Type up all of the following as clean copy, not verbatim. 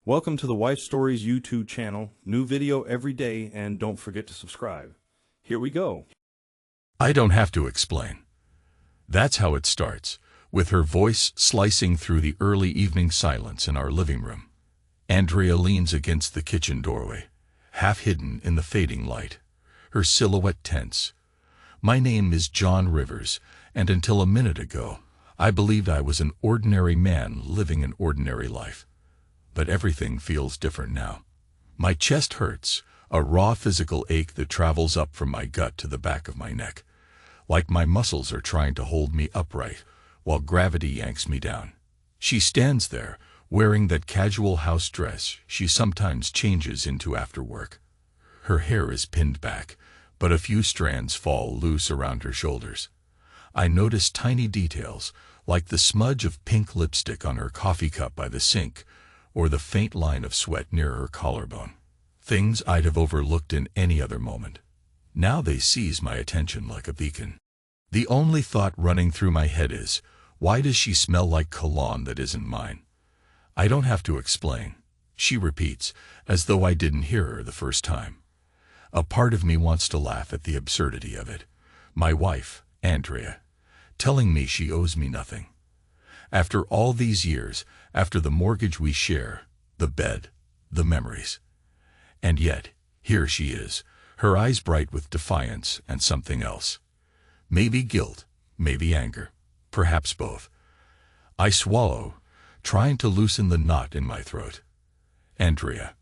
Welcome to the Wife Stories YouTube channel. New video every day, and don't forget to subscribe. Here we go. I don't have to explain. That's how it starts, with her voice slicing through the early evening silence in our living room. Andrea leans against the kitchen doorway, half hidden in the fading light, her silhouette tense. My name is John Rivers, and until a minute ago, I believed I was an ordinary man living an ordinary life. But everything feels different now. My chest hurts, a raw physical ache that travels up from my gut to the back of my neck, like my muscles are trying to hold me upright, while gravity yanks me down. She stands there, wearing that casual house dress she sometimes changes into after work. Her hair is pinned back, but a few strands fall loose around her shoulders. I notice tiny details, like the smudge of pink lipstick on her coffee cup by the sink, or the faint line of sweat near her collarbone. Things I'd have overlooked in any other moment. Now they seize my attention like a beacon. The only thought running through my head is, why does she smell like cologne that isn't mine? I don't have to explain. She repeats, as though I didn't hear her the first time. A part of me wants to laugh at the absurdity of it. My wife, Andrea, telling me she owes me nothing. After all these years, after the mortgage we share, the bed, the memories. And yet, here she is, her eyes bright with defiance and something else. Maybe guilt, maybe anger, perhaps both. I swallow, trying to loosen the knot in my throat. Andrea.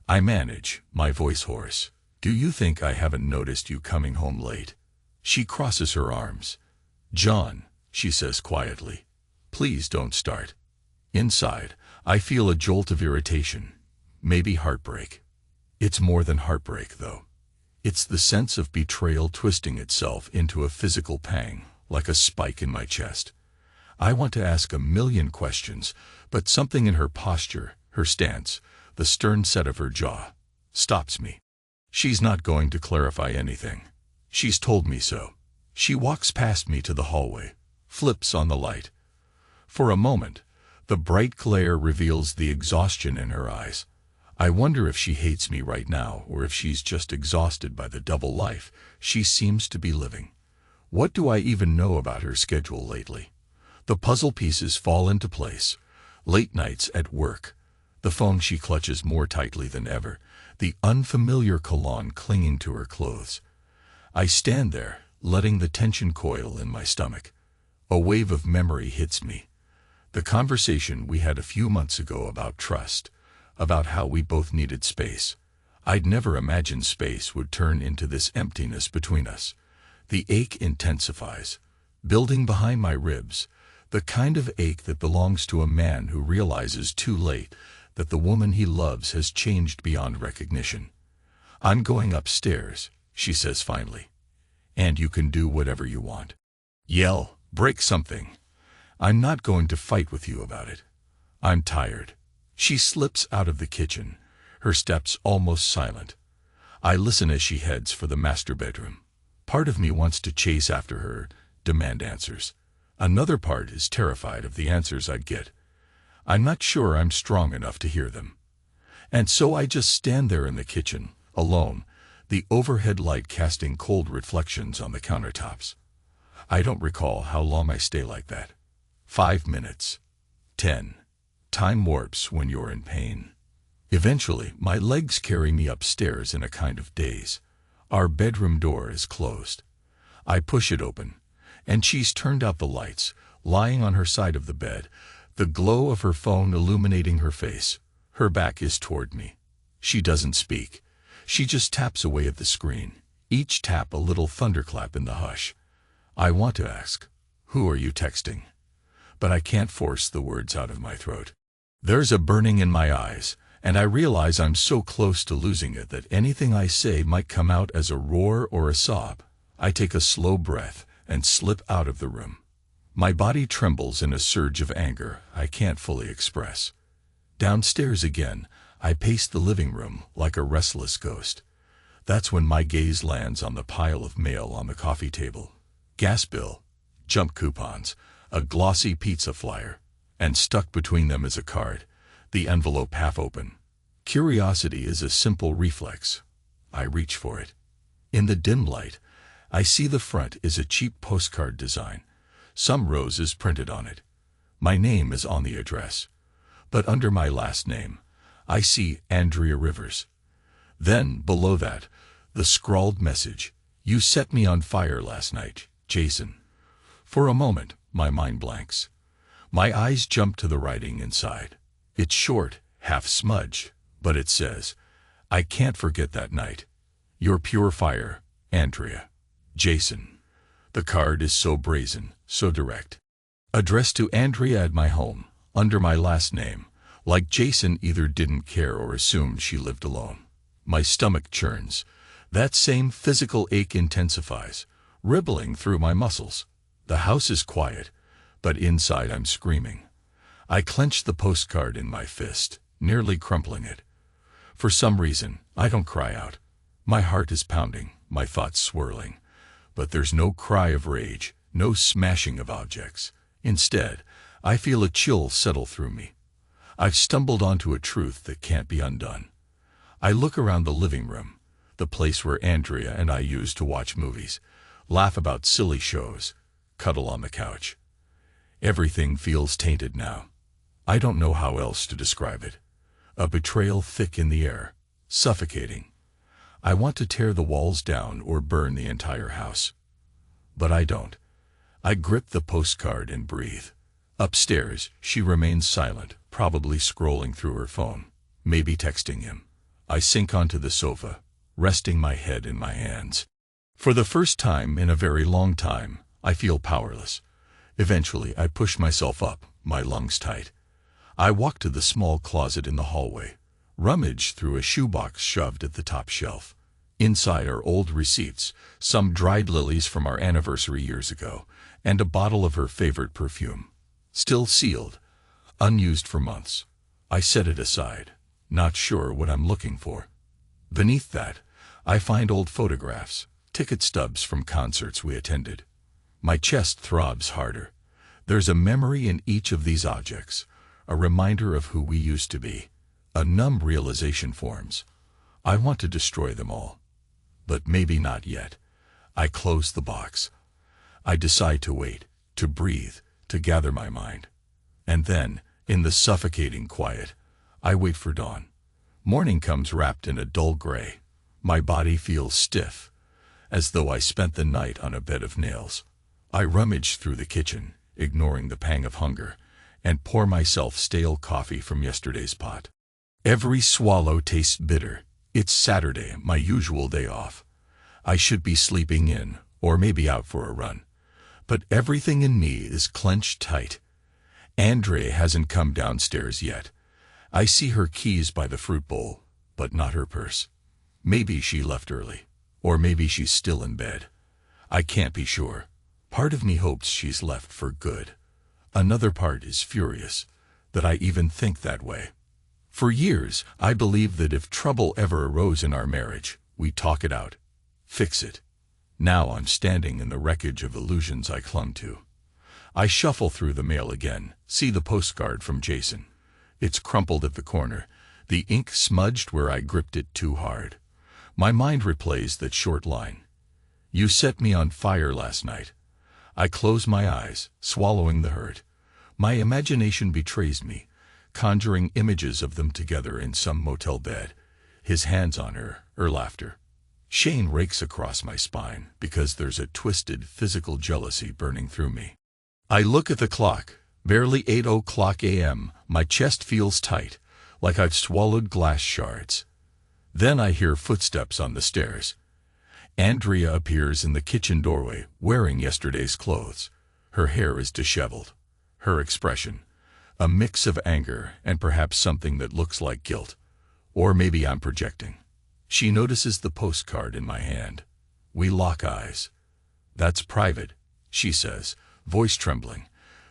I manage, my voice hoarse. Do you think I haven't noticed you coming home late? She crosses her arms. John, she says quietly. Please don't start. Inside, I feel a jolt of irritation, maybe heartbreak. It's more than heartbreak, though. It's the sense of betrayal twisting itself into a physical pang, like a spike in my chest. I want to ask a million questions, but something in her posture, her stance, the stern set of her jaw, stops me. She's not going to clarify anything. She's told me so. She walks past me to the hallway, flips on the light. For a moment, the bright glare reveals the exhaustion in her eyes. I wonder if she hates me right now or if she's just exhausted by the double life she seems to be living. What do I even know about her schedule lately? The puzzle pieces fall into place. Late nights at work, the phone she clutches more tightly than ever, the unfamiliar cologne clinging to her clothes. I stand there, letting the tension coil in my stomach. A wave of memory hits me. The conversation we had a few months ago about trust, about how we both needed space. I'd never imagined space would turn into this emptiness between us. The ache intensifies, building behind my ribs, the kind of ache that belongs to a man who realizes too late that the woman he loves has changed beyond recognition. I'm going upstairs, she says finally. And you can do whatever you want. Yell, break something. I'm not going to fight with you about it. I'm tired. She slips out of the kitchen, her steps almost silent. I listen as she heads for the master bedroom. Part of me wants to chase after her, demand answers. Another part is terrified of the answers I'd get. I'm not sure I'm strong enough to hear them. And so I just stand there in the kitchen, alone, the overhead light casting cold reflections on the countertops. I don't recall how long I stay like that. 5 minutes. 10. Time warps when you're in pain. Eventually, my legs carry me upstairs in a kind of daze. Our bedroom door is closed. I push it open, and she's turned out the lights, lying on her side of the bed, the glow of her phone illuminating her face. Her back is toward me. She doesn't speak. She just taps away at the screen, each tap a little thunderclap in the hush. I want to ask, who are you texting? But I can't force the words out of my throat. There's a burning in my eyes, and I realize I'm so close to losing it that anything I say might come out as a roar or a sob. I take a slow breath and slip out of the room. My body trembles in a surge of anger I can't fully express. Downstairs again, I pace the living room like a restless ghost. That's when my gaze lands on the pile of mail on the coffee table. Gas bill, jump coupons, a glossy pizza flyer, and stuck between them is a card. the envelope half open. Curiosity is a simple reflex. I reach for it. In the dim light, I see the front is a cheap postcard design. Some roses printed on it. My name is on the address. But under my last name, I see Andrea Rivers. Then, below that, the scrawled message, "You set me on fire last night, Jason." For a moment, my mind blanks. My eyes jump to the writing inside. It's short, half smudged, but it says, "I can't forget that night. You're pure fire, Andrea. Jason." The card is so brazen, so direct. Addressed to Andrea at my home, under my last name, like Jason either didn't care or assumed she lived alone. My stomach churns. That same physical ache intensifies, rippling through my muscles. The house is quiet, but inside I'm screaming. I clench the postcard in my fist, nearly crumpling it. For some reason, I don't cry out. My heart is pounding, my thoughts swirling. But there's no cry of rage, no smashing of objects. Instead, I feel a chill settle through me. I've stumbled onto a truth that can't be undone. I look around the living room, the place where Andrea and I used to watch movies, laugh about silly shows, cuddle on the couch. Everything feels tainted now. I don't know how else to describe it. A betrayal thick in the air, suffocating. I want to tear the walls down or burn the entire house. But I don't. I grip the postcard and breathe. Upstairs, she remains silent, probably scrolling through her phone, maybe texting him. I sink onto the sofa, resting my head in my hands. For the first time in a very long time, I feel powerless. Eventually, I push myself up, my lungs tight. I walk to the small closet in the hallway, rummage through a shoebox shoved at the top shelf. Inside are old receipts, some dried lilies from our anniversary years ago, and a bottle of her favorite perfume. Still sealed, unused for months. I set it aside, not sure what I'm looking for. Beneath that, I find old photographs, ticket stubs from concerts we attended. My chest throbs harder. There's a memory in each of these objects, a reminder of who we used to be. A numb realization forms. I want to destroy them all. But maybe not yet. I close the box. I decide to wait, to breathe, to gather my mind. And then, in the suffocating quiet, I wait for dawn. Morning comes wrapped in a dull gray. My body feels stiff, as though I spent the night on a bed of nails. I rummage through the kitchen, ignoring the pang of hunger, and pour myself stale coffee from yesterday's pot. Every swallow tastes bitter. It's Saturday, my usual day off. I should be sleeping in, or maybe out for a run. But everything in me is clenched tight. Andrea hasn't come downstairs yet. I see her keys by the fruit bowl, but not her purse. Maybe she left early, or maybe she's still in bed. I can't be sure. Part of me hopes she's left for good. Another part is furious that I even think that way. For years, I believed that if trouble ever arose in our marriage, we'd talk it out, fix it. Now I'm standing in the wreckage of illusions I clung to. I shuffle through the mail again, see the postcard from Jason. It's crumpled at the corner, the ink smudged where I gripped it too hard. My mind replays that short line. "You set me on fire last night." I close my eyes, swallowing the hurt. My imagination betrays me, conjuring images of them together in some motel bed, his hands on her laughter. Shame rakes across my spine because there's a twisted physical jealousy burning through me. I look at the clock, barely 8:00 a.m. My chest feels tight, like I've swallowed glass shards. Then I hear footsteps on the stairs. Andrea appears in the kitchen doorway, wearing yesterday's clothes. Her hair is disheveled. Her expression, a mix of anger and perhaps something that looks like guilt. Or maybe I'm projecting. She notices the postcard in my hand. We lock eyes. "That's private," she says, voice trembling,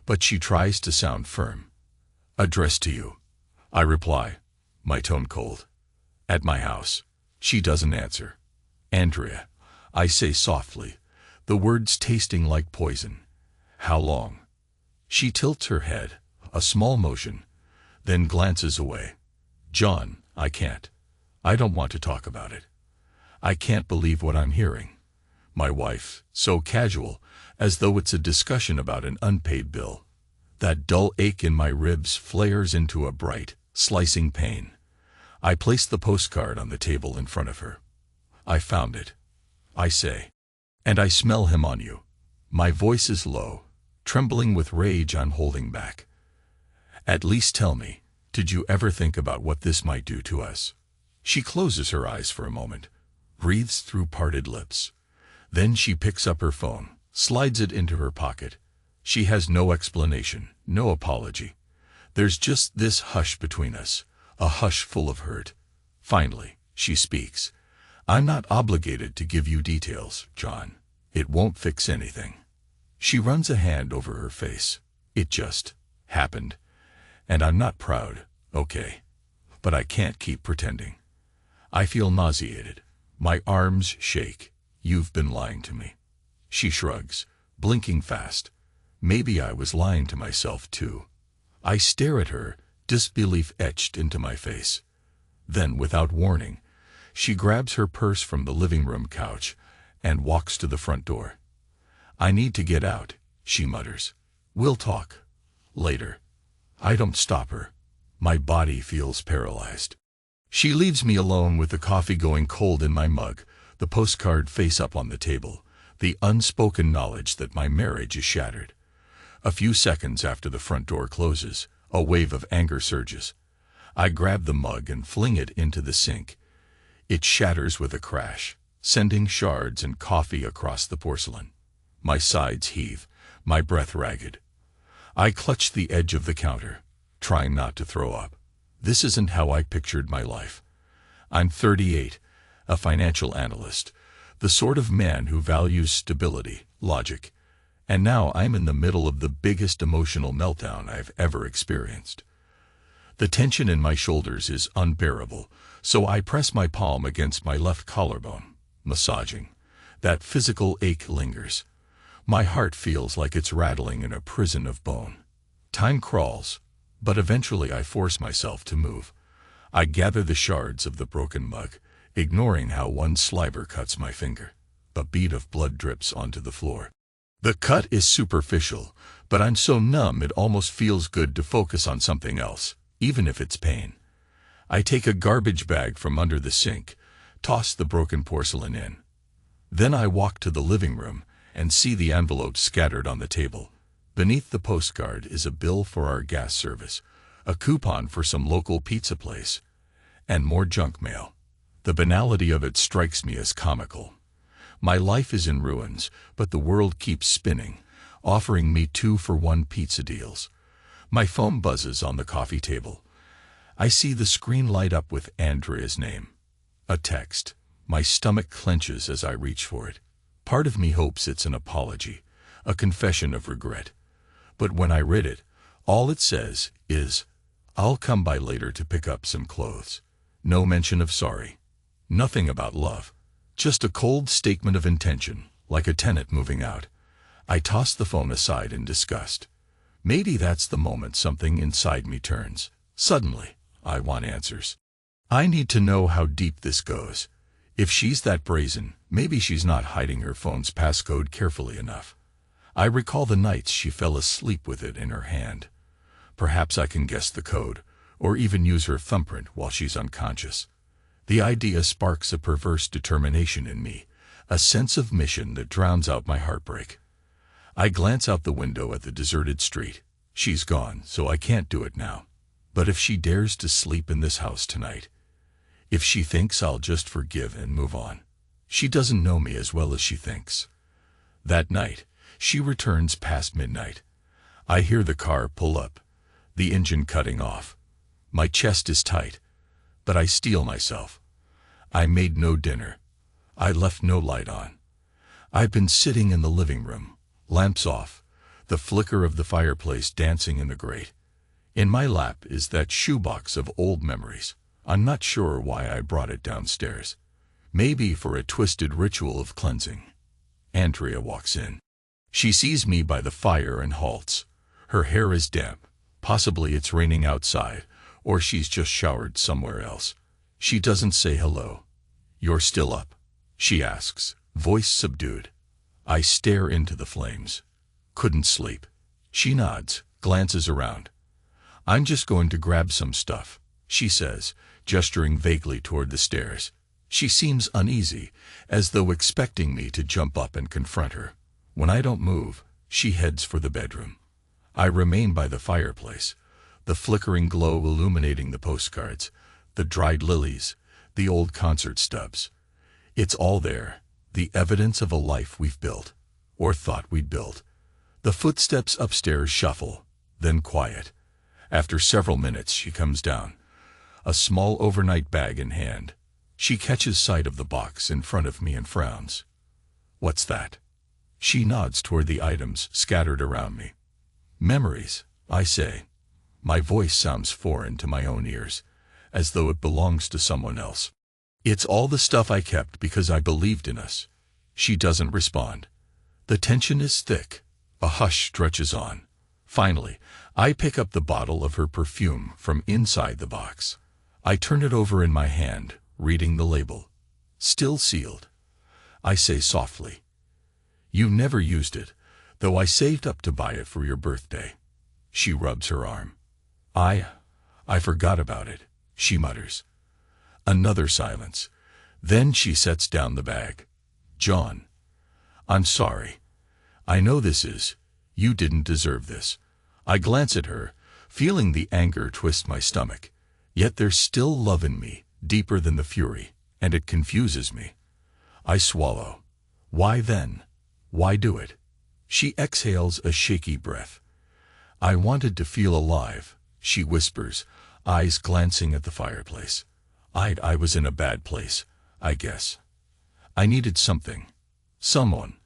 but she tries to sound firm. "Addressed to you," I reply, my tone cold. "At my house." She doesn't answer. "Andrea," I say softly, the words tasting like poison. "How long?" She tilts her head, a small motion. then glances away. John, I can't. I don't want to talk about it. I can't believe what I'm hearing. My wife, so casual, as though it's a discussion about an unpaid bill. That dull ache in my ribs flares into a bright, slicing pain. I place the postcard on the table in front of her. I found it, I say. And I smell him on you. My voice is low, trembling with rage I'm holding back. At least tell me, did you ever think about what this might do to us? She closes her eyes for a moment, breathes through parted lips. Then she picks up her phone, slides it into her pocket. She has no explanation, no apology. There's just this hush between us, a hush full of hurt. Finally, she speaks. I'm not obligated to give you details, John. It won't fix anything. She runs a hand over her face. It just happened. And I'm not proud, okay? But I can't keep pretending. I feel nauseated. My arms shake. You've been lying to me. She shrugs, blinking fast. Maybe I was lying to myself too. I stare at her, disbelief etched into my face. Then, without warning, she grabs her purse from the living room couch and walks to the front door. I need to get out, she mutters. We'll talk later. I don't stop her. My body feels paralyzed. She leaves me alone with the coffee going cold in my mug, the postcard face up on the table, the unspoken knowledge that my marriage is shattered. A few seconds after the front door closes, a wave of anger surges. I grab the mug and fling it into the sink. It shatters with a crash, sending shards and coffee across the porcelain. My sides heave, my breath ragged. I clutch the edge of the counter, trying not to throw up. This isn't how I pictured my life. I'm 38, a financial analyst, the sort of man who values stability, logic, and now I'm in the middle of the biggest emotional meltdown I've ever experienced. The tension in my shoulders is unbearable, so I press my palm against my left collarbone, massaging. That physical ache lingers. My heart feels like it's rattling in a prison of bone. Time crawls, but eventually I force myself to move. I gather the shards of the broken mug, ignoring how one sliver cuts my finger. A bead of blood drips onto the floor. The cut is superficial, but I'm so numb it almost feels good to focus on something else, even if it's pain. I take a garbage bag from under the sink, toss the broken porcelain in. Then I walk to the living room and see the envelopes scattered on the table. Beneath the postcard is a bill for our gas service, a coupon for some local pizza place, and more junk mail. The banality of it strikes me as comical. My life is in ruins, but the world keeps spinning, offering me 2-for-1 pizza deals. My phone buzzes on the coffee table. I see the screen light up with Andrea's name. A text. My stomach clenches as I reach for it. Part of me hopes it's an apology, a confession of regret. But when I read it, all it says is, "I'll come by later to pick up some clothes." No mention of sorry. Nothing about love. Just a cold statement of intention, like a tenant moving out. I toss the phone aside in disgust. Maybe that's the moment something inside me turns. Suddenly, I want answers. I need to know how deep this goes. If she's that brazen, maybe she's not hiding her phone's passcode carefully enough. I recall the nights she fell asleep with it in her hand. Perhaps I can guess the code, or even use her thumbprint while she's unconscious. The idea sparks a perverse determination in me, a sense of mission that drowns out my heartbreak. I glance out the window at the deserted street. She's gone, so I can't do it now. But if she dares to sleep in this house tonight, if she thinks I'll just forgive and move on, she doesn't know me as well as she thinks. That night, she returns past midnight. I hear the car pull up, the engine cutting off. My chest is tight, but I steel myself. I made no dinner. I left no light on. I've been sitting in the living room, lamps off, the flicker of the fireplace dancing in the grate. In my lap is that shoebox of old memories. I'm not sure why I brought it downstairs. Maybe for a twisted ritual of cleansing. Andrea walks in. She sees me by the fire and halts. Her hair is damp. Possibly it's raining outside, or she's just showered somewhere else. She doesn't say hello. "You're still up?" she asks, voice subdued. I stare into the flames. "Couldn't sleep." She nods, glances around. "I'm just going to grab some stuff," she says, gesturing vaguely toward the stairs. She seems uneasy, as though expecting me to jump up and confront her. When I don't move, she heads for the bedroom. I remain by the fireplace, the flickering glow illuminating the postcards, the dried lilies, the old concert stubs. It's all there, the evidence of a life we've built, or thought we'd built. The footsteps upstairs shuffle, then quiet. After several minutes, she comes down, a small overnight bag in hand. She catches sight of the box in front of me and frowns. "What's that?" She nods toward the items scattered around me. "Memories," I say. My voice sounds foreign to my own ears, as though it belongs to someone else. "It's all the stuff I kept because I believed in us." She doesn't respond. The tension is thick. A hush stretches on. Finally, I pick up the bottle of her perfume from inside the box. I turn it over in my hand, reading the label. "Still sealed." I say softly, "You never used it, though I saved up to buy it for your birthday." She rubs her arm. I forgot about it," she mutters. Another silence. Then she sets down the bag. "John, I'm sorry. I know you didn't deserve this." I glance at her, feeling the anger twist my stomach. Yet there's still love in me, deeper than the fury, and it confuses me. I swallow. Why then? Why do it? She exhales a shaky breath. "I wanted to feel alive," she whispers, eyes glancing at the fireplace. I was in a bad place, I guess. I needed someone.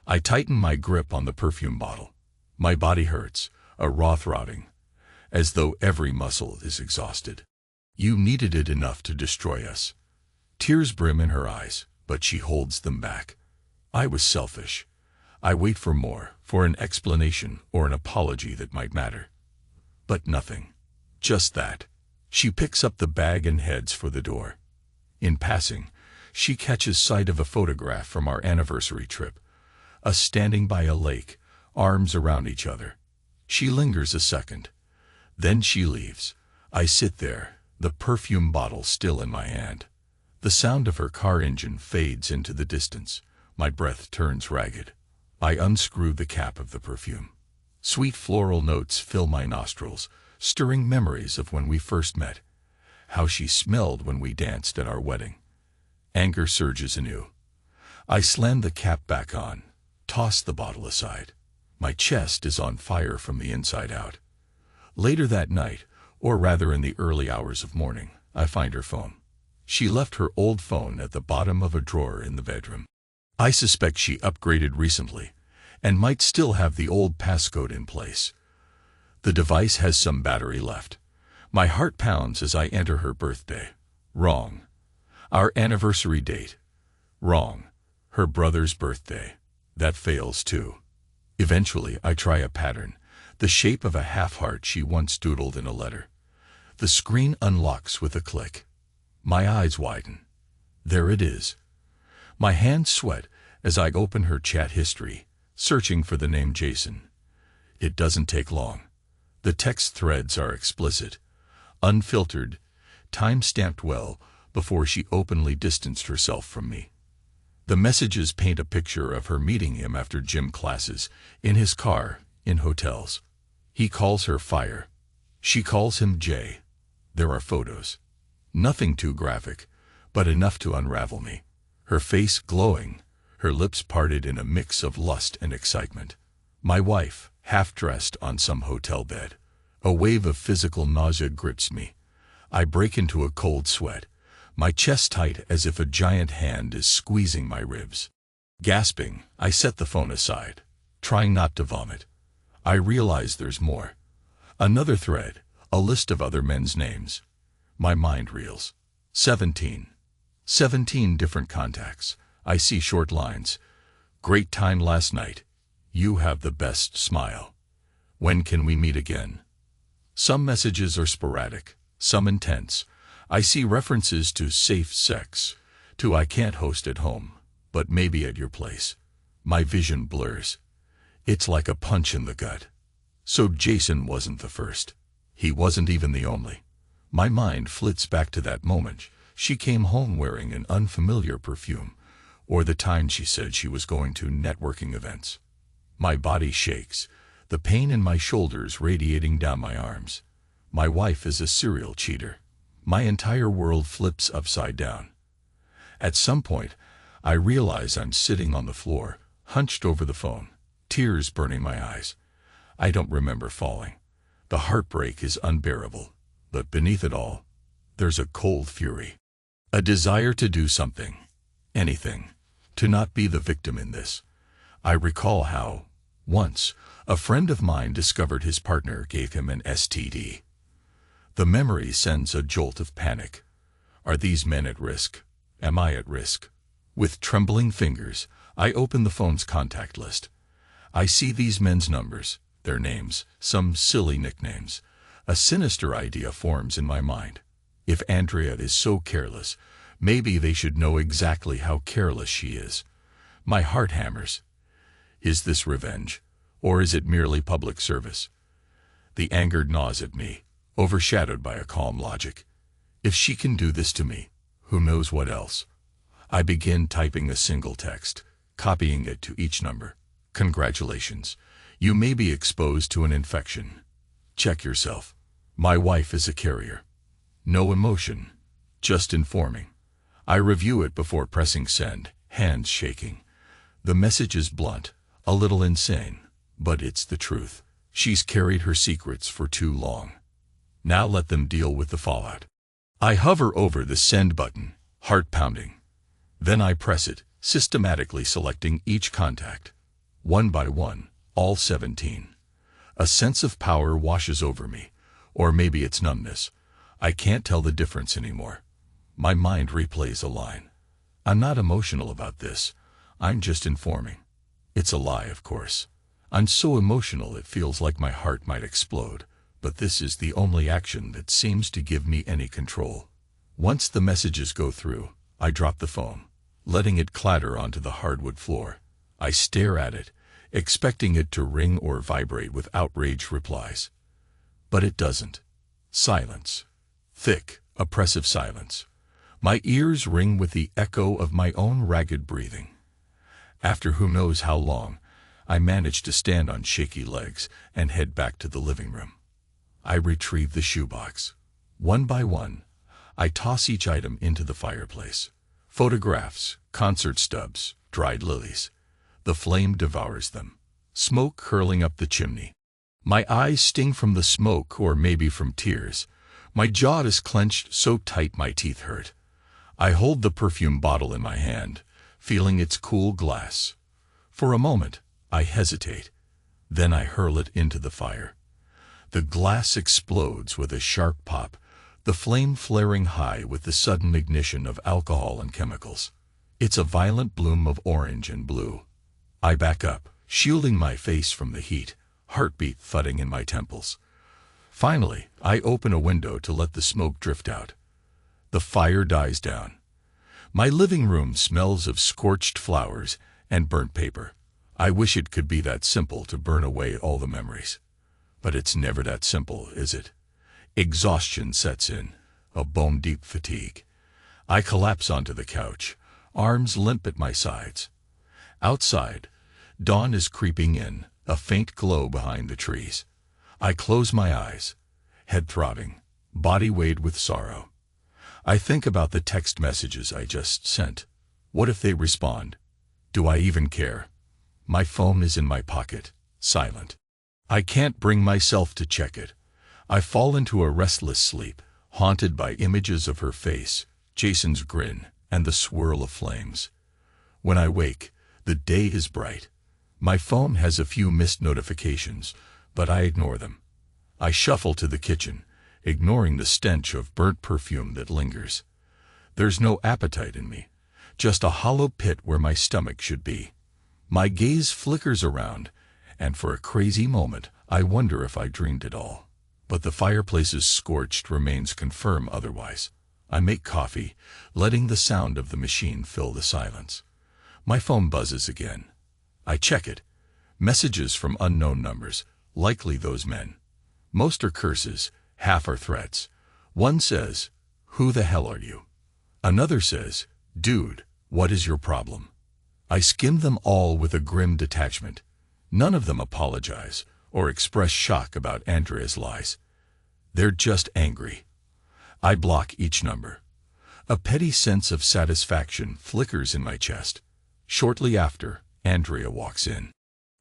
I tighten my grip on the perfume bottle. My body hurts, a raw throbbing, as though every muscle is exhausted. "You needed it enough to destroy us." Tears brim in her eyes, but she holds them back. "I was selfish." I wait for more, for an explanation or an apology that might matter. But nothing. Just that. She picks up the bag and heads for the door. In passing, she catches sight of a photograph from our anniversary trip, us standing by a lake, arms around each other. She lingers a second. Then she leaves. I sit there, the perfume bottle still in my hand. The sound of her car engine fades into the distance. My breath turns ragged. I unscrew the cap of the perfume. Sweet floral notes fill my nostrils, stirring memories of when we first met. How she smelled when we danced at our wedding. Anger surges anew. I slam the cap back on, toss the bottle aside. My chest is on fire from the inside out. Later that night, or rather in the early hours of morning, I find her phone. She left her old phone at the bottom of a drawer in the bedroom. I suspect she upgraded recently, and might still have the old passcode in place. The device has some battery left. My heart pounds as I enter her birthday. Wrong. Our anniversary date. Wrong. Her brother's birthday. That fails too. Eventually, I try a pattern, the shape of a half-heart she once doodled in a letter. The screen unlocks with a click. My eyes widen. There it is. My hands sweat as I open her chat history, searching for the name Jason. It doesn't take long. The text threads are explicit, unfiltered, time-stamped well before she openly distanced herself from me. The messages paint a picture of her meeting him after gym classes, in his car, in hotels. He calls her Fire. She calls him Jay. There are photos. Nothing too graphic, but enough to unravel me. Her face glowing, her lips parted in a mix of lust and excitement. My wife, half-dressed on some hotel bed. A wave of physical nausea grips me. I break into a cold sweat, my chest tight as if a giant hand is squeezing my ribs. Gasping, I set the phone aside, trying not to vomit. I realize there's more. Another thread, a list of other men's names. My mind reels. 17 different contacts. I see short lines. Great time last night. You have the best smile. When can we meet again? Some messages are sporadic, some intense. I see references to safe sex, to I can't host at home, but maybe at your place. My vision blurs. It's like a punch in the gut. So Jason wasn't the first. He wasn't even the only. My mind flits back to that moment. She came home wearing an unfamiliar perfume, or the time she said she was going to networking events. My body shakes, the pain in my shoulders radiating down my arms. My wife is a serial cheater. My entire world flips upside down. At some point, I realize I'm sitting on the floor, hunched over the phone, tears burning my eyes. I don't remember falling. The heartbreak is unbearable, but beneath it all, there's a cold fury. A desire to do something, anything, to not be the victim in this. I recall how, once, a friend of mine discovered his partner gave him an STD. The memory sends a jolt of panic. Are these men at risk? Am I at risk? With trembling fingers, I open the phone's contact list. I see these men's numbers, their names, some silly nicknames. A sinister idea forms in my mind. If Andrea is so careless, maybe they should know exactly how careless she is. My heart hammers. Is this revenge, or is it merely public service? The anger gnaws at me, overshadowed by a calm logic. If she can do this to me, who knows what else? I begin typing a single text, copying it to each number. Congratulations. You may be exposed to an infection. Check yourself. My wife is a carrier. No emotion, just informing. I review it before pressing send, hands shaking. The message is blunt, a little insane, but it's the truth. She's carried her secrets for too long. Now let them deal with the fallout. I hover over the send button, heart pounding. Then I press it, systematically selecting each contact. One by one, all 17. A sense of power washes over me, or maybe it's numbness. I can't tell the difference anymore. My mind replays a line. I'm not emotional about this. I'm just informing. It's a lie, of course. I'm so emotional it feels like my heart might explode, but this is the only action that seems to give me any control. Once the messages go through, I drop the phone, letting it clatter onto the hardwood floor. I stare at it, expecting it to ring or vibrate with outraged replies. But it doesn't. Silence. Thick, oppressive silence. My ears ring with the echo of my own ragged breathing. After who knows how long, I manage to stand on shaky legs and head back to the living room. I retrieve the shoebox. One by one, I toss each item into the fireplace. Photographs, concert stubs, dried lilies. The flame devours them, smoke curling up the chimney. My eyes sting from the smoke or maybe from tears. My jaw is clenched so tight my teeth hurt. I hold the perfume bottle in my hand, feeling its cool glass. For a moment, I hesitate. Then I hurl it into the fire. The glass explodes with a sharp pop, the flame flaring high with the sudden ignition of alcohol and chemicals. It's a violent bloom of orange and blue. I back up, shielding my face from the heat, heartbeat thudding in my temples. Finally, I open a window to let the smoke drift out. The fire dies down. My living room smells of scorched flowers and burnt paper. I wish it could be that simple to burn away all the memories. But it's never that simple, is it? Exhaustion sets in, a bone-deep fatigue. I collapse onto the couch, arms limp at my sides. Outside, dawn is creeping in, a faint glow behind the trees. I close my eyes, head throbbing, body weighted with sorrow. I think about the text messages I just sent. What if they respond? Do I even care? My phone is in my pocket, silent. I can't bring myself to check it. I fall into a restless sleep, haunted by images of her face, Jason's grin, and the swirl of flames. When I wake, the day is bright. My phone has a few missed notifications, but I ignore them. I shuffle to the kitchen, ignoring the stench of burnt perfume that lingers. There's no appetite in me, just a hollow pit where my stomach should be. My gaze flickers around, and for a crazy moment, I wonder if I dreamed it all. but the fireplace's scorched remains confirm otherwise. I make coffee, letting the sound of the machine fill the silence. My phone buzzes again. I check it. Messages from unknown numbers, likely those men. Most are curses, half are threats. One says, "Who the hell are you?" Another says, "Dude, what is your problem?" I skim them all with a grim detachment. None of them apologize or express shock about Andrea's lies. They're just angry. I block each number. A petty sense of satisfaction flickers in my chest. Shortly after, Andrea walks in.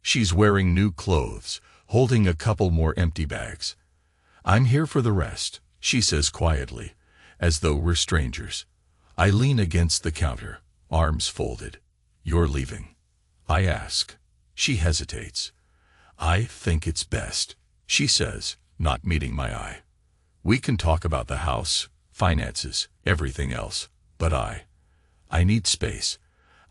She's wearing new clothes, holding a couple more empty bags. "I'm here for the rest," she says quietly, as though we're strangers. I lean against the counter, arms folded. "You're leaving?" I ask. She hesitates. "I think it's best," she says, not meeting my eye. "We can talk about the house, finances, everything else, but I need space."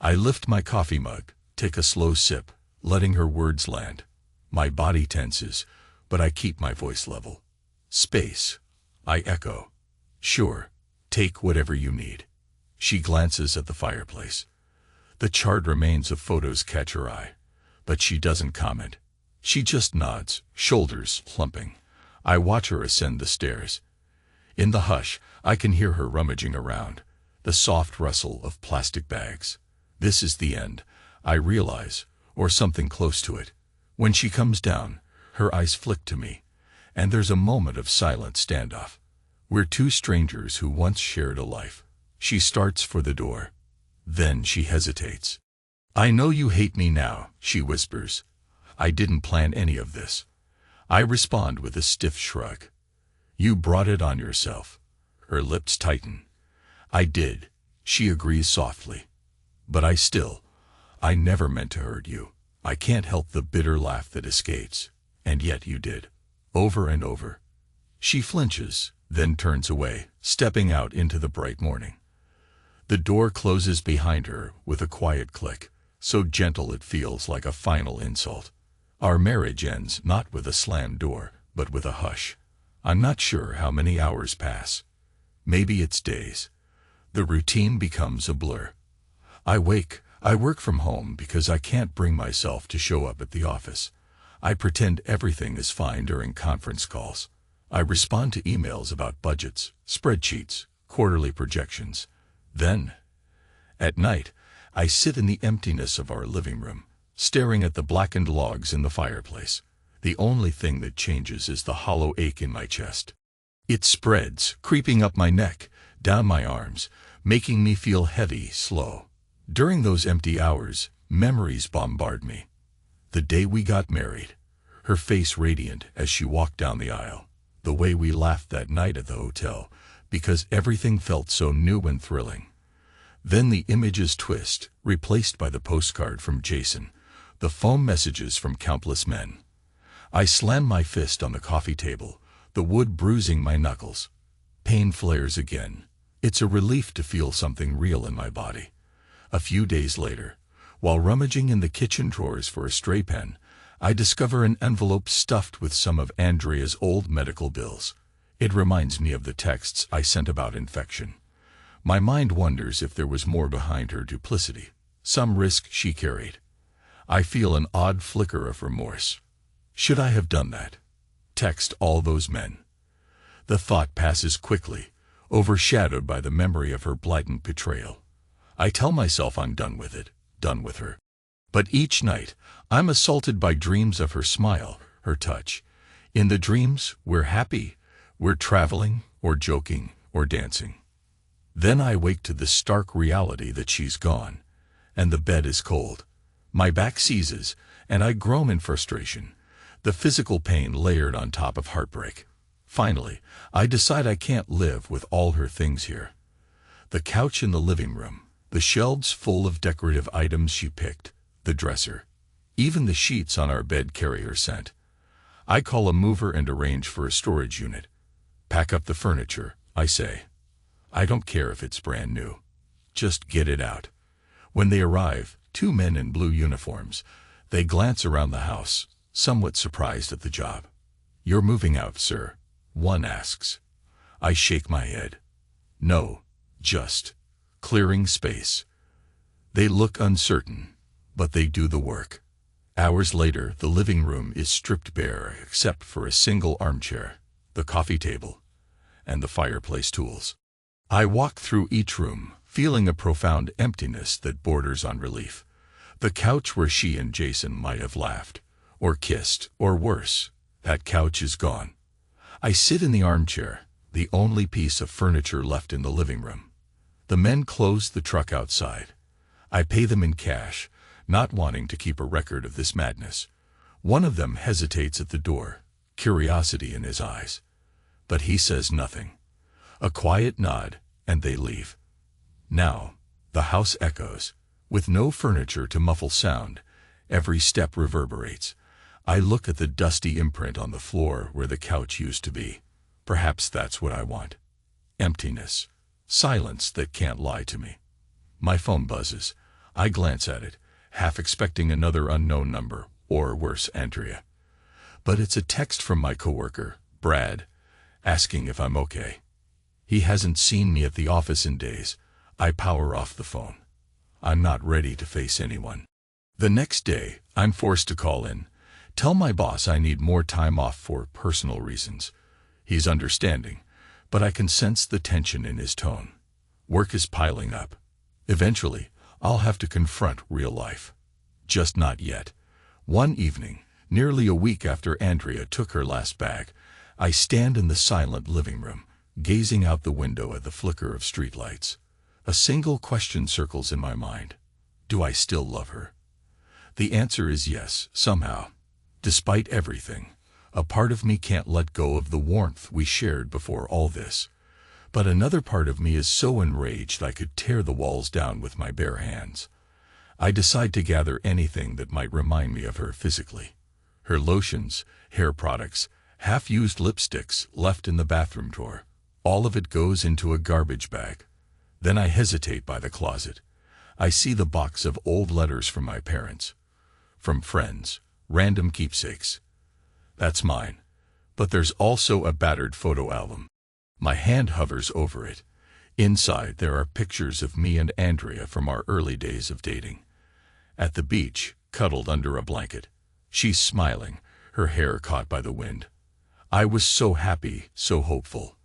I lift my coffee mug, take a slow sip, letting her words land. My body tenses, but I keep my voice level. "Space," I echo. "Sure, take whatever you need." She glances at the fireplace. The charred remains of photos catch her eye, but she doesn't comment. She just nods, shoulders slumping. I watch her ascend the stairs. In the hush, I can hear her rummaging around, the soft rustle of plastic bags. This is the end, I realize, or something close to it. When she comes down, her eyes flick to me, and there's a moment of silent standoff. We're two strangers who once shared a life. She starts for the door. Then she hesitates. "I know you hate me now," she whispers. "I didn't plan any of this." I respond with a stiff shrug. "You brought it on yourself." Her lips tighten. "I did," she agrees softly. "But I never meant to hurt you." I can't help the bitter laugh that escapes. "And yet you did. Over and over." She flinches, then turns away, stepping out into the bright morning. The door closes behind her with a quiet click, so gentle it feels like a final insult. Our marriage ends not with a slammed door, but with a hush. I'm not sure how many hours pass. Maybe it's days. The routine becomes a blur. I work from home because I can't bring myself to show up at the office. I pretend everything is fine during conference calls. I respond to emails about budgets, spreadsheets, quarterly projections. Then, at night, I sit in the emptiness of our living room, staring at the blackened logs in the fireplace. The only thing that changes is the hollow ache in my chest. It spreads, creeping up my neck, down my arms, making me feel heavy, slow. During those empty hours, memories bombard me. The day we got married, her face radiant as she walked down the aisle. The way we laughed that night at the hotel, because everything felt so new and thrilling. Then the images twist, replaced by the postcard from Jason, the phone messages from countless men. I slam my fist on the coffee table, the wood bruising my knuckles. Pain flares again. It's a relief to feel something real in my body. A few days later, while rummaging in the kitchen drawers for a stray pen, I discover an envelope stuffed with some of Andrea's old medical bills. It reminds me of the texts I sent about infection. My mind wonders if there was more behind her duplicity, some risk she carried. I feel an odd flicker of remorse. Should I have done that? Text all those men? The thought passes quickly, overshadowed by the memory of her blatant betrayal. I tell myself I'm done with it, done with her. But each night, I'm assaulted by dreams of her smile, her touch. In the dreams, we're happy. We're traveling, or joking, or dancing. Then I wake to the stark reality that she's gone, and the bed is cold. My back seizes, and I groan in frustration, the physical pain layered on top of heartbreak. Finally, I decide I can't live with all her things here. The couch in the living room, the shelves full of decorative items she picked, the dresser. Even the sheets on our bed carry her scent. I call a mover and arrange for a storage unit. Pack up the furniture, I say. I don't care if it's brand new. Just get it out. When they arrive, two men in blue uniforms, they glance around the house, somewhat surprised at the job. "You're moving out, sir," One asks. I shake my head. No, just clearing space. They look uncertain, but they do the work. Hours later, the living room is stripped bare except for a single armchair, the coffee table, and the fireplace tools. I walk through each room, feeling a profound emptiness that borders on relief. The couch where she and Jason might have laughed, or kissed, or worse, that couch is gone. I sit in the armchair, the only piece of furniture left in the living room. The men close the truck outside. I pay them in cash, not wanting to keep a record of this madness. One of them hesitates at the door, curiosity in his eyes. But he says nothing. A quiet nod, and they leave. Now, the house echoes. With no furniture to muffle sound, every step reverberates. I look at the dusty imprint on the floor where the couch used to be. Perhaps that's what I want. Emptiness. Silence that can't lie to me. My phone buzzes. I glance at it, half expecting another unknown number, or worse, Andrea. But it's a text from my coworker, Brad, asking if I'm okay. He hasn't seen me at the office in days. I power off the phone. I'm not ready to face anyone. The next day, I'm forced to call in. Tell my boss I need more time off for personal reasons. He's understanding, but I can sense the tension in his tone. Work is piling up. Eventually, I'll have to confront real life. Just not yet. One evening, nearly a week after Andrea took her last bag, I stand in the silent living room, gazing out the window at the flicker of streetlights. A single question circles in my mind. Do I still love her? The answer is yes, somehow. Despite everything, a part of me can't let go of the warmth we shared before all this. But another part of me is so enraged I could tear the walls down with my bare hands. I decide to gather anything that might remind me of her physically. Her lotions, hair products, half-used lipsticks left in the bathroom drawer. All of it goes into a garbage bag. Then I hesitate by the closet. I see the box of old letters from my parents, from friends, random keepsakes. That's mine. But there's also a battered photo album. My hand hovers over it. Inside there are pictures of me and Andrea from our early days of dating. At the beach, cuddled under a blanket. She's smiling, her hair caught by the wind. I was so happy, so hopeful.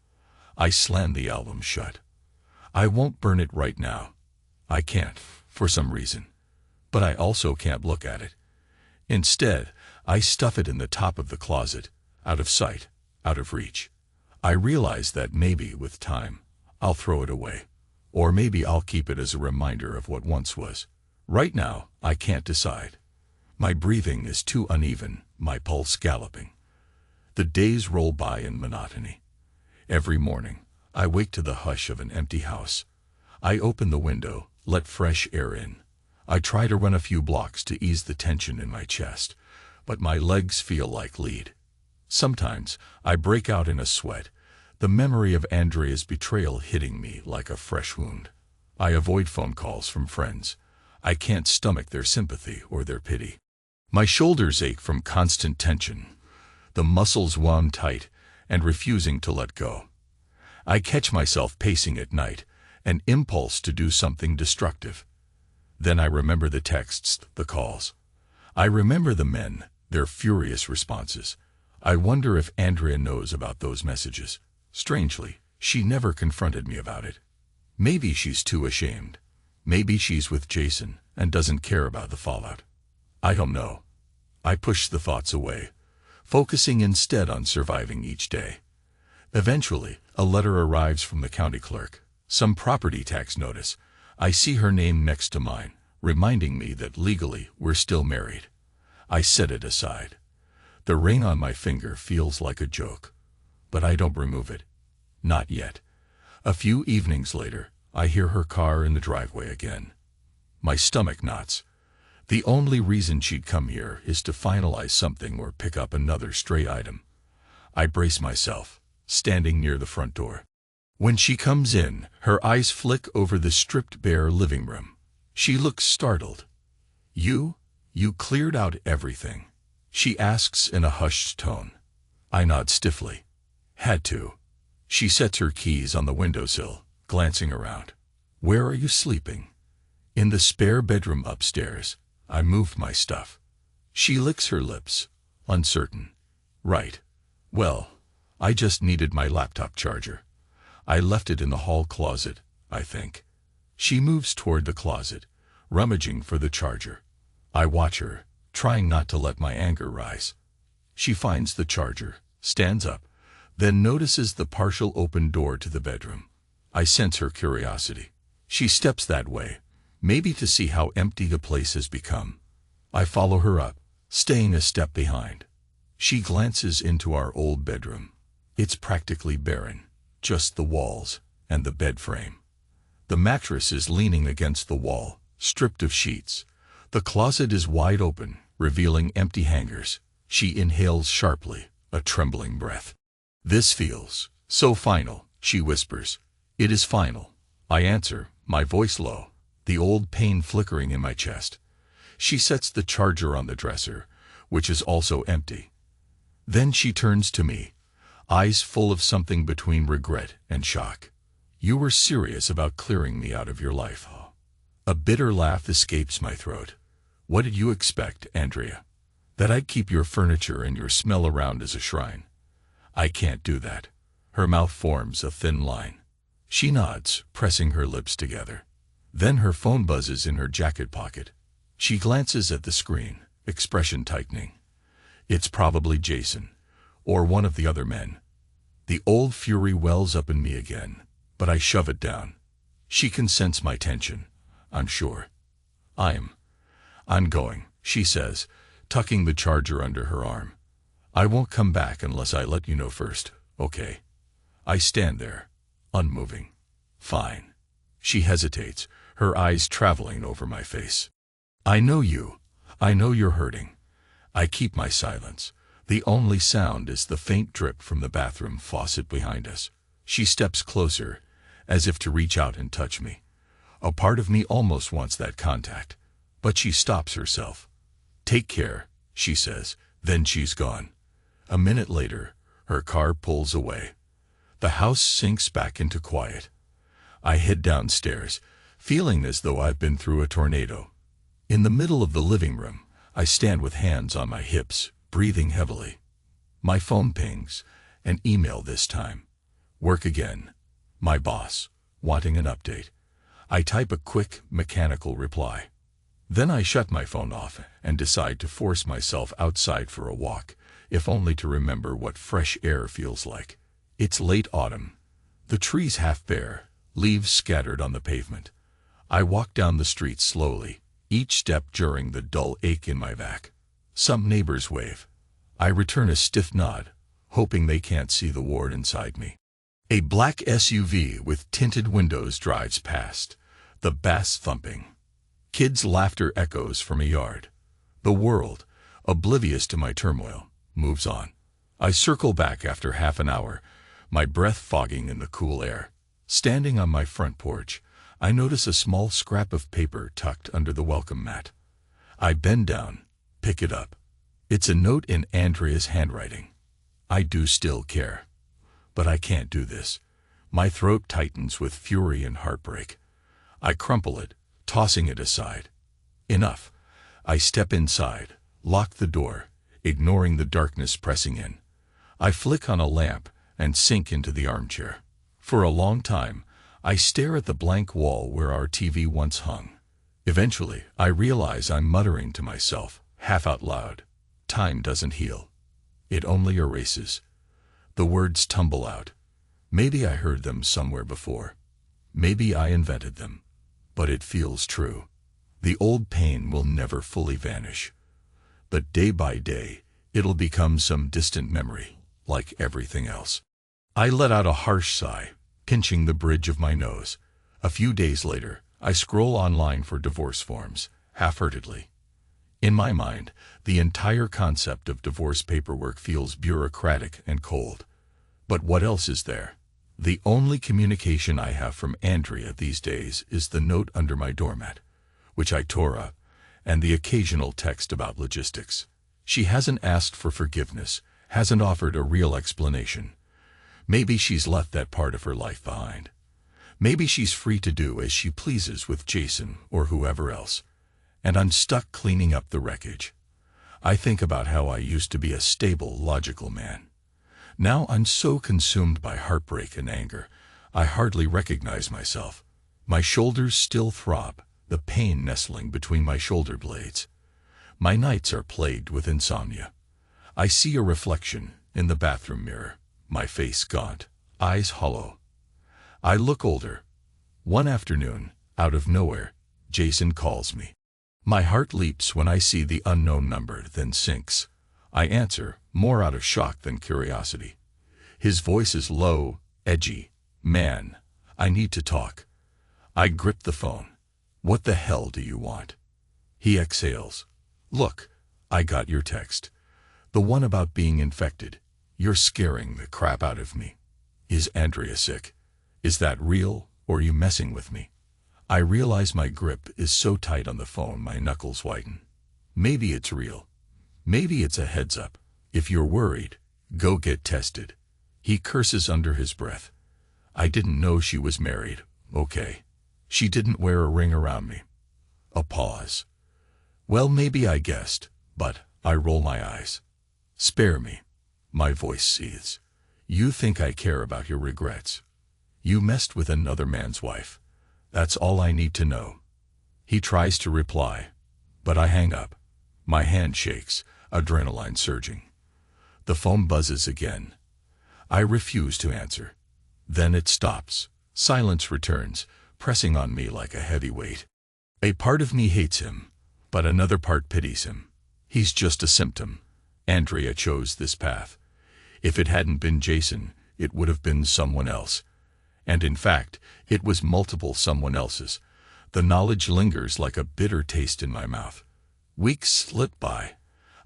I slam the album shut. I won't burn it right now. I can't, for some reason. But I also can't look at it. Instead, I stuff it in the top of the closet, out of sight, out of reach. I realize that maybe, with time, I'll throw it away. Or maybe I'll keep it as a reminder of what once was. Right now, I can't decide. My breathing is too uneven, my pulse galloping. The days roll by in monotony. Every morning, I wake to the hush of an empty house. I open the window, let fresh air in. I try to run a few blocks to ease the tension in my chest, but my legs feel like lead. Sometimes, I break out in a sweat, the memory of Andrea's betrayal hitting me like a fresh wound. I avoid phone calls from friends. I can't stomach their sympathy or their pity. My shoulders ache from constant tension, the muscles wound tight and refusing to let go. I catch myself pacing at night, an impulse to do something destructive. Then I remember the texts, the calls. I remember the men, their furious responses. I wonder if Andrea knows about those messages. Strangely, she never confronted me about it. Maybe she's too ashamed. Maybe she's with Jason and doesn't care about the fallout. I don't know. I push the thoughts away, focusing instead on surviving each day. Eventually, a letter arrives from the county clerk, some property tax notice. I see her name next to mine, reminding me that legally we're still married. I set it aside. The ring on my finger feels like a joke, but I don't remove it. Not yet. A few evenings later, I hear her car in the driveway again. My stomach knots. The only reason she'd come here is to finalize something or pick up another stray item. I brace myself, standing near the front door. When she comes in, her eyes flick over the stripped bare living room. She looks startled. You cleared out everything?" she asks in a hushed tone. I nod stiffly. Had to. She sets her keys on the windowsill, glancing around. Where are you sleeping? In the spare bedroom upstairs. I moved my stuff. She licks her lips, uncertain. Right. Well, I just needed my laptop charger. I left it in the hall closet, I think. She moves toward the closet, rummaging for the charger. I watch her, trying not to let my anger rise. She finds the charger, stands up, then notices the partial open door to the bedroom. I sense her curiosity. She steps that way, maybe to see how empty the place has become. I follow her up, staying a step behind. She glances into our old bedroom. It's practically barren, just the walls and the bed frame. The mattress is leaning against the wall, stripped of sheets. The closet is wide open, revealing empty hangers. She inhales sharply, a trembling breath. This feels so final, she whispers. It is final. I answer, my voice low, the old pain flickering in my chest. She sets the charger on the dresser, which is also empty. Then she turns to me, eyes full of something between regret and shock. You were serious about clearing me out of your life. A bitter laugh escapes my throat. What did you expect, Andrea? That I'd keep your furniture and your smell around as a shrine? I can't do that. Her mouth forms a thin line. She nods, pressing her lips together. Then her phone buzzes in her jacket pocket. She glances at the screen, expression tightening. It's probably Jason, or one of the other men. The old fury wells up in me again, but I shove it down. She can sense my tension, I'm sure. I'm going, she says, tucking the charger under her arm. I won't come back unless I let you know first, okay? I stand there, unmoving. Fine. She hesitates, her eyes traveling over my face. I know you. I know you're hurting. I keep my silence. The only sound is the faint drip from the bathroom faucet behind us. She steps closer, as if to reach out and touch me. A part of me almost wants that contact, but she stops herself. Take care, she says, then she's gone. A minute later, her car pulls away. The house sinks back into quiet. I head downstairs, feeling as though I've been through a tornado. In the middle of the living room, I stand with hands on my hips, breathing heavily. My phone pings, an email this time. Work again. My boss, wanting an update. I type a quick, mechanical reply. Then I shut my phone off and decide to force myself outside for a walk, if only to remember what fresh air feels like. It's late autumn. The trees half bare, leaves scattered on the pavement. I walk down the street slowly, each step jarring the dull ache in my back. Some neighbors wave. I return a stiff nod, hoping they can't see the ward inside me. A black SUV with tinted windows drives past, the bass thumping. Kids' laughter echoes from a yard. The world, oblivious to my turmoil, moves on. I circle back after half an hour, my breath fogging in the cool air. Standing on my front porch, I notice a small scrap of paper tucked under the welcome mat. I bend down, pick it up. It's a note in Andrea's handwriting. I do still care. But I can't do this. My throat tightens with fury and heartbreak. I crumple it, tossing it aside. Enough. I step inside, lock the door, ignoring the darkness pressing in. I flick on a lamp and sink into the armchair. For a long time, I stare at the blank wall where our TV once hung. Eventually, I realize I'm muttering to myself, half out loud. Time doesn't heal. It only erases. The words tumble out. Maybe I heard them somewhere before. Maybe I invented them. But it feels true. The old pain will never fully vanish. But day by day, it'll become some distant memory, like everything else. I let out a harsh sigh, pinching the bridge of my nose. A few days later, I scroll online for divorce forms, half-heartedly. In my mind, the entire concept of divorce paperwork feels bureaucratic and cold. But what else is there? The only communication I have from Andrea these days is the note under my doormat, which I tore up, and the occasional text about logistics. She hasn't asked for forgiveness, hasn't offered a real explanation. Maybe she's left that part of her life behind. Maybe she's free to do as she pleases with Jason or whoever else, and I'm stuck cleaning up the wreckage. I think about how I used to be a stable, logical man. Now I'm so consumed by heartbreak and anger, I hardly recognize myself. My shoulders still throb, the pain nestling between my shoulder blades. My nights are plagued with insomnia. I see a reflection in the bathroom mirror, my face gaunt, eyes hollow. I look older. One afternoon, out of nowhere, Jason calls me. My heart leaps when I see the unknown number, then sinks. I answer, more out of shock than curiosity. His voice is low, edgy. Man, I need to talk. I grip the phone. What the hell do you want? He exhales. Look, I got your text. The one about being infected. You're scaring the crap out of me. Is Andrea sick? Is that real, or are you messing with me? I realize my grip is so tight on the phone my knuckles whiten. Maybe it's real. Maybe it's a heads up. If you're worried, go get tested. He curses under his breath. I didn't know she was married. Okay. She didn't wear a ring around me. A pause. Well, maybe I guessed, but I roll my eyes. Spare me. My voice seethes. You think I care about your regrets. You messed with another man's wife. That's all I need to know. He tries to reply, but I hang up. My hand shakes, adrenaline surging. The phone buzzes again. I refuse to answer. Then it stops. Silence returns, pressing on me like a heavy weight. A part of me hates him, but another part pities him. He's just a symptom. Andrea chose this path. If it hadn't been Jason, it would have been someone else. And in fact, it was multiple someone else's. The knowledge lingers like a bitter taste in my mouth. Weeks slip by.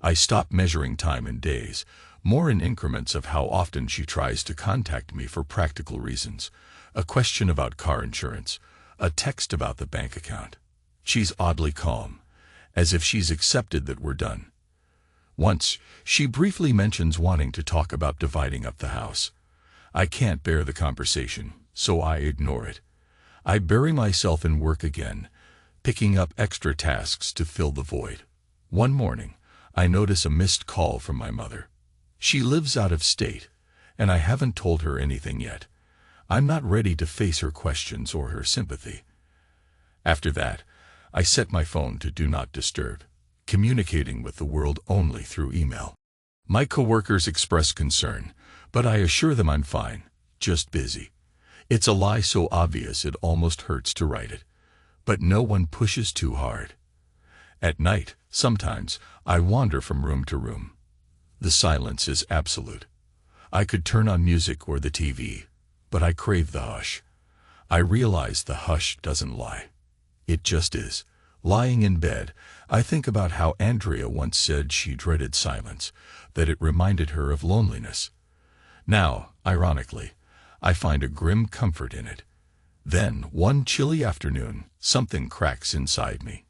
I stop measuring time in days, more in increments of how often she tries to contact me for practical reasons. A question about car insurance, a text about the bank account. She's oddly calm, as if she's accepted that we're done. Once, she briefly mentions wanting to talk about dividing up the house. I can't bear the conversation, so I ignore it. I bury myself in work again, picking up extra tasks to fill the void. One morning, I notice a missed call from my mother. She lives out of state, and I haven't told her anything yet. I'm not ready to face her questions or her sympathy. After that, I set my phone to Do Not Disturb, communicating with the world only through email. My coworkers express concern, but I assure them I'm fine, just busy. It's a lie so obvious it almost hurts to write it. But no one pushes too hard. At night, sometimes, I wander from room to room. The silence is absolute. I could turn on music or the TV, but I crave the hush. I realize the hush doesn't lie. It just is. Lying in bed, I think about how Andrea once said she dreaded silence, that it reminded her of loneliness. Now, ironically, I find a grim comfort in it. Then, one chilly afternoon, something cracks inside me.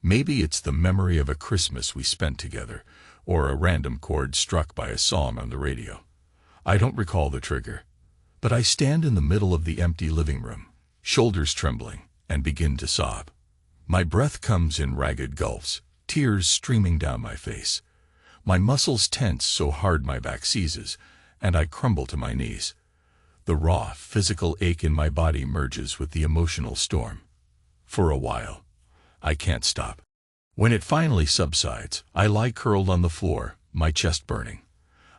Maybe it's the memory of a Christmas we spent together, or a random chord struck by a song on the radio. I don't recall the trigger, but I stand in the middle of the empty living room, shoulders trembling, and begin to sob. My breath comes in ragged gulps, tears streaming down my face. My muscles tense so hard my back seizes, and I crumble to my knees. The raw, physical ache in my body merges with the emotional storm. For a while, I can't stop. When it finally subsides, I lie curled on the floor, my chest burning.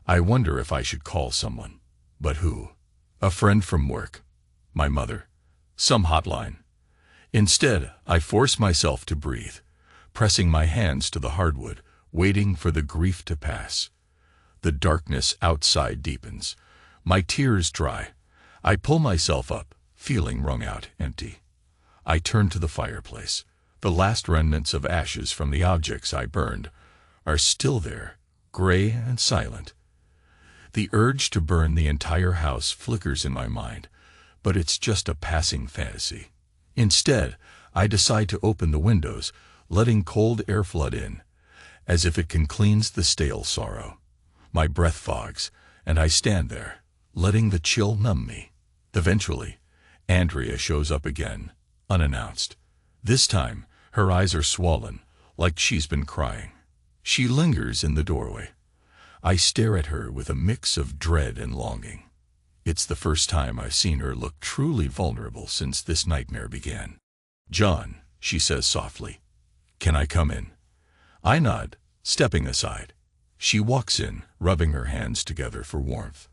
I wonder if I should call someone. But who? A friend from work? My mother? Some hotline? Instead, I force myself to breathe, pressing my hands to the hardwood, waiting for the grief to pass. The darkness outside deepens. My tears dry. I pull myself up, feeling wrung out, empty. I turn to the fireplace. The last remnants of ashes from the objects I burned are still there, gray and silent. The urge to burn the entire house flickers in my mind, but it's just a passing fantasy. Instead, I decide to open the windows, letting cold air flood in, as if it can cleanse the stale sorrow. My breath fogs, and I stand there, letting the chill numb me. Eventually, Andrea shows up again, unannounced. This time, her eyes are swollen, like she's been crying. She lingers in the doorway. I stare at her with a mix of dread and longing. It's the first time I've seen her look truly vulnerable since this nightmare began. "John," she says softly, "can I come in?" I nod, stepping aside. She walks in, rubbing her hands together for warmth.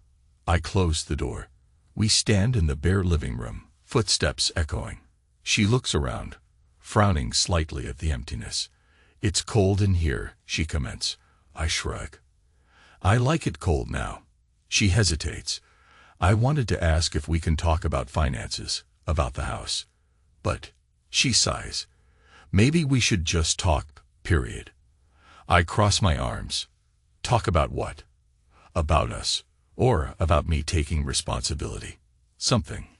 I close the door. We stand in the bare living room, footsteps echoing. She looks around, frowning slightly at the emptiness. "It's cold in here," she commences. I shrug. "I like it cold now." She hesitates. "I wanted to ask if we can talk about finances, about the house. But," she sighs, "maybe we should just talk, period." I cross my arms. "Talk about what?" "About us. Or about me taking responsibility. Something."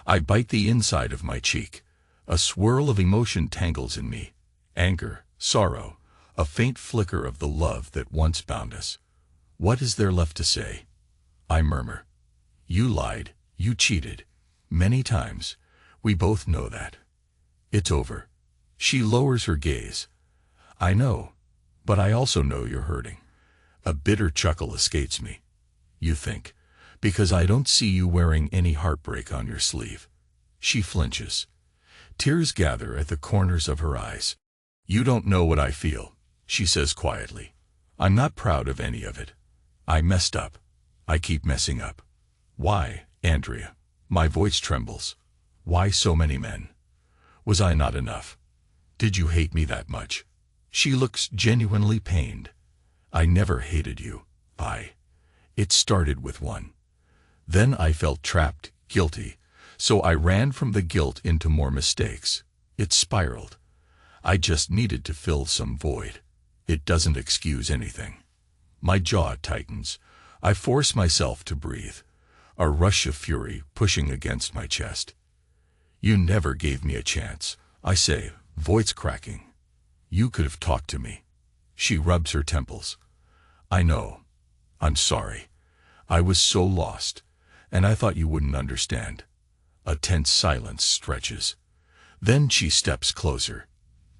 I bite the inside of my cheek. A swirl of emotion tangles in me. Anger, sorrow, a faint flicker of the love that once bound us. What is there left to say? I murmur. "You lied. You cheated. Many times. We both know that. It's over." She lowers her gaze. "I know. But I also know you're hurting." A bitter chuckle escapes me. "You think, because I don't see you wearing any heartbreak on your sleeve." She flinches. Tears gather at the corners of her eyes. "You don't know what I feel," she says quietly. "I'm not proud of any of it. I messed up. I keep messing up." "Why, Andrea?" My voice trembles. "Why so many men? Was I not enough? Did you hate me that much?" She looks genuinely pained. "I never hated you. It started with one. Then I felt trapped, guilty, so I ran from the guilt into more mistakes. It spiraled. I just needed to fill some void. It doesn't excuse anything." My jaw tightens. I force myself to breathe, a rush of fury pushing against my chest. "You never gave me a chance," I say, voice cracking. "You could have talked to me." She rubs her temples. "I know. I'm sorry. I was so lost, and I thought you wouldn't understand." A tense silence stretches. Then she steps closer.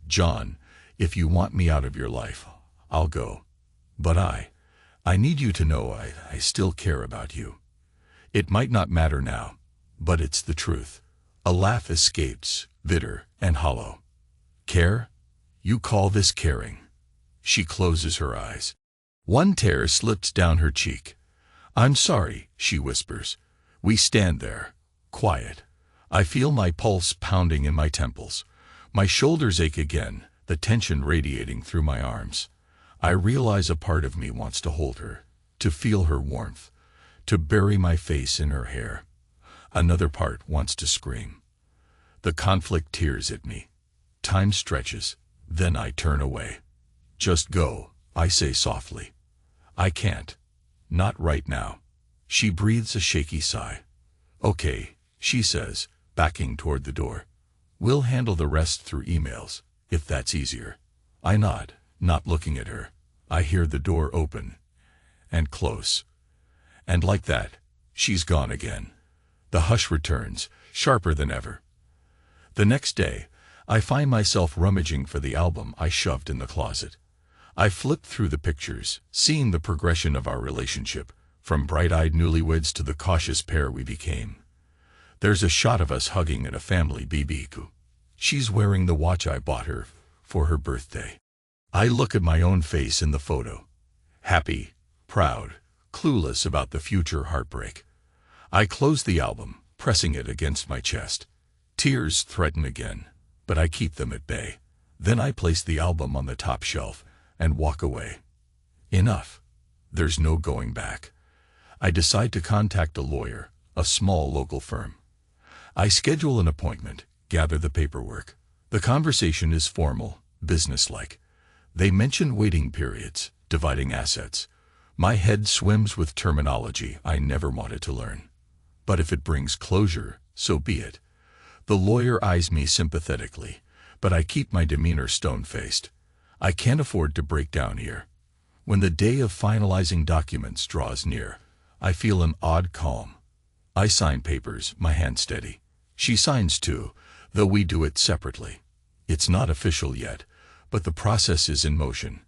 "John, if you want me out of your life, I'll go. But I need you to know I still care about you. It might not matter now, but it's the truth." A laugh escapes, bitter and hollow. "Care? You call this caring?" She closes her eyes. One tear slips down her cheek. "I'm sorry," she whispers. We stand there, quiet. I feel my pulse pounding in my temples. My shoulders ache again, the tension radiating through my arms. I realize a part of me wants to hold her, to feel her warmth, to bury my face in her hair. Another part wants to scream. The conflict tears at me. Time stretches, then I turn away. "Just go," I say softly. "I can't. Not right now." She breathes a shaky sigh. "Okay," she says, backing toward the door. "We'll handle the rest through emails, if that's easier." I nod, not looking at her. I hear the door open and close. And like that, she's gone again. The hush returns, sharper than ever. The next day, I find myself rummaging for the album I shoved in the closet. I flip through the pictures, seeing the progression of our relationship, from bright-eyed newlyweds to the cautious pair we became. There's a shot of us hugging at a family BBQ. She's wearing the watch I bought her for her birthday. I look at my own face in the photo. Happy, proud, clueless about the future heartbreak. I close the album, pressing it against my chest. Tears threaten again, but I keep them at bay. Then I place the album on the top shelf and walk away. Enough. There's no going back. I decide to contact a lawyer, a small local firm. I schedule an appointment, gather the paperwork. The conversation is formal, businesslike. They mention waiting periods, dividing assets. My head swims with terminology I never wanted to learn. But if it brings closure, so be it. The lawyer eyes me sympathetically, but I keep my demeanor stone-faced. I can't afford to break down here. When the day of finalizing documents draws near, I feel an odd calm. I sign papers, my hand steady. She signs too, though we do it separately. It's not official yet, but the process is in motion.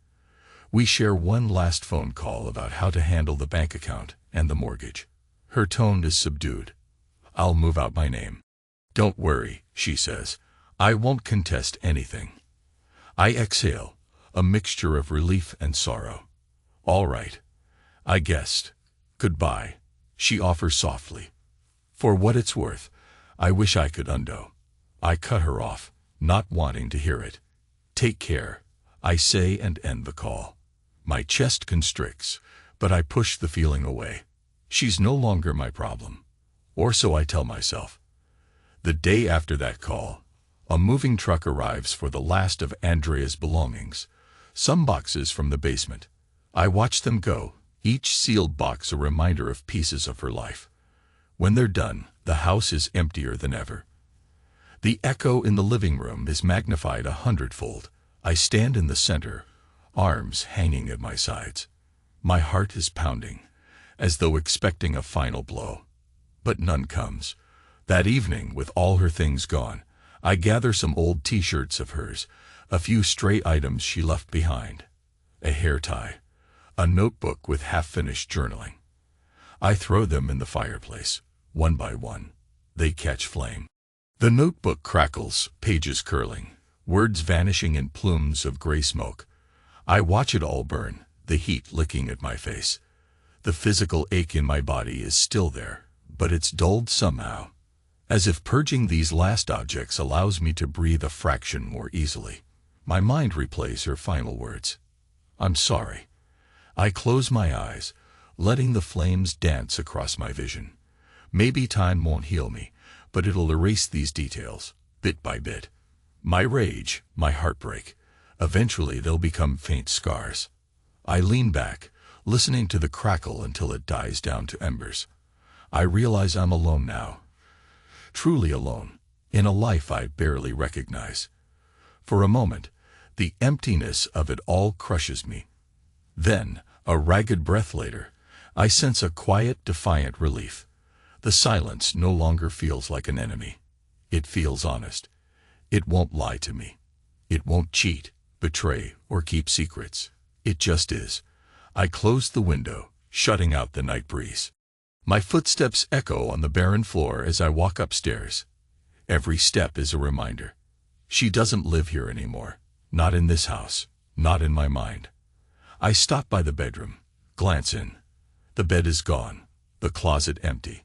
We share one last phone call about how to handle the bank account and the mortgage. Her tone is subdued. I'll move out my name. Don't worry, she says. I won't contest anything. I exhale, a mixture of relief and sorrow. All right. I guessed. Goodbye, she offers softly. For what it's worth, I wish I could undo. I cut her off, not wanting to hear it. Take care, I say and end the call. My chest constricts, but I push the feeling away. She's no longer my problem. Or so I tell myself. The day after that call, a moving truck arrives for the last of Andrea's belongings, some boxes from the basement. I watch them go, each sealed box a reminder of pieces of her life. When they're done, the house is emptier than ever. The echo in the living room is magnified 100-fold. I stand in the center, arms hanging at my sides. My heart is pounding, as though expecting a final blow. But none comes. That evening, with all her things gone, I gather some old t-shirts of hers, a few stray items she left behind. A hair tie, a notebook with half-finished journaling. I throw them in the fireplace, one by one. They catch flame. The notebook crackles, pages curling, words vanishing in plumes of gray smoke. I watch it all burn, the heat licking at my face. The physical ache in my body is still there, but it's dulled somehow, as if purging these last objects allows me to breathe a fraction more easily. My mind replays her final words. I'm sorry. I close my eyes, letting the flames dance across my vision. Maybe time won't heal me, but it'll erase these details, bit by bit. My rage, my heartbreak. Eventually they'll become faint scars. I lean back, listening to the crackle until it dies down to embers. I realize I'm alone now. Truly alone, in a life I barely recognize. For a moment, the emptiness of it all crushes me. Then, a ragged breath later, I sense a quiet, defiant relief. The silence no longer feels like an enemy. It feels honest. It won't lie to me. It won't cheat, betray, or keep secrets. It just is. I close the window, shutting out the night breeze. My footsteps echo on the barren floor as I walk upstairs. Every step is a reminder. She doesn't live here anymore. Not in this house. Not in my mind. I stop by the bedroom, glance in. The bed is gone. The closet empty.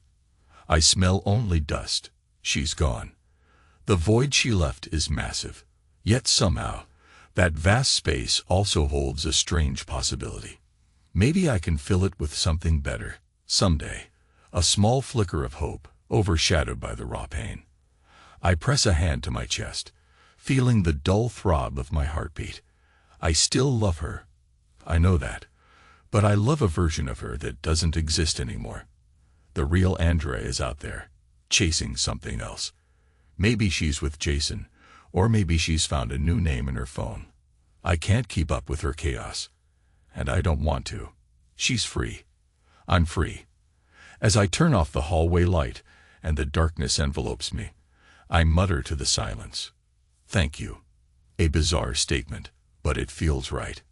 I smell only dust. She's gone. The void she left is massive. Yet somehow, that vast space also holds a strange possibility. Maybe I can fill it with something better, someday. A small flicker of hope, overshadowed by the raw pain. I press a hand to my chest, feeling the dull throb of my heartbeat. I still love her. I know that. But I love a version of her that doesn't exist anymore. The real Andrea is out there, chasing something else. Maybe she's with Jason, or maybe she's found a new name in her phone. I can't keep up with her chaos. And I don't want to. She's free. I'm free. As I turn off the hallway light and the darkness envelopes me, I mutter to the silence. Thank you. A bizarre statement, but it feels right.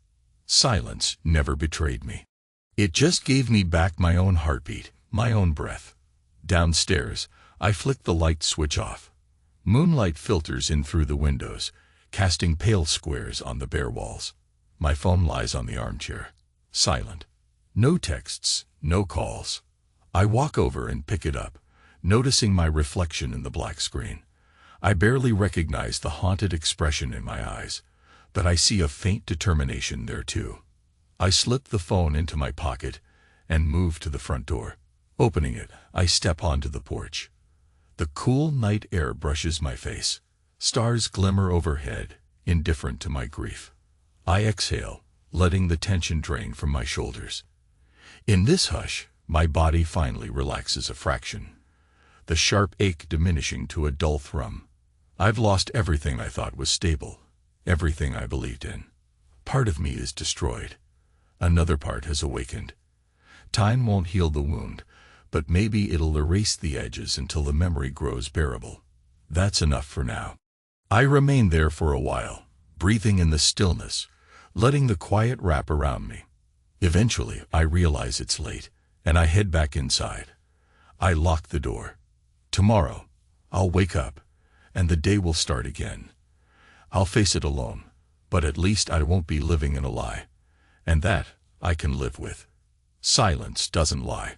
Silence never betrayed me. It just gave me back my own heartbeat, my own breath. Downstairs, I flick the light switch off. Moonlight filters in through the windows, casting pale squares on the bare walls. My phone lies on the armchair, silent. No texts, no calls. I walk over and pick it up, noticing my reflection in the black screen. I barely recognize the haunted expression in my eyes, but I see a faint determination there too. I slip the phone into my pocket and move to the front door. Opening it, I step onto the porch. The cool night air brushes my face. Stars glimmer overhead, indifferent to my grief. I exhale, letting the tension drain from my shoulders. In this hush, my body finally relaxes a fraction, the sharp ache diminishing to a dull thrum. I've lost everything I thought was stable, everything I believed in. Part of me is destroyed. Another part has awakened. Time won't heal the wound, but maybe it'll erase the edges until the memory grows bearable. That's enough for now. I remain there for a while, breathing in the stillness, letting the quiet wrap around me. Eventually, I realize it's late, and I head back inside. I lock the door. Tomorrow, I'll wake up, and the day will start again. I'll face it alone, but at least I won't be living in a lie. And that I can live with. Silence doesn't lie.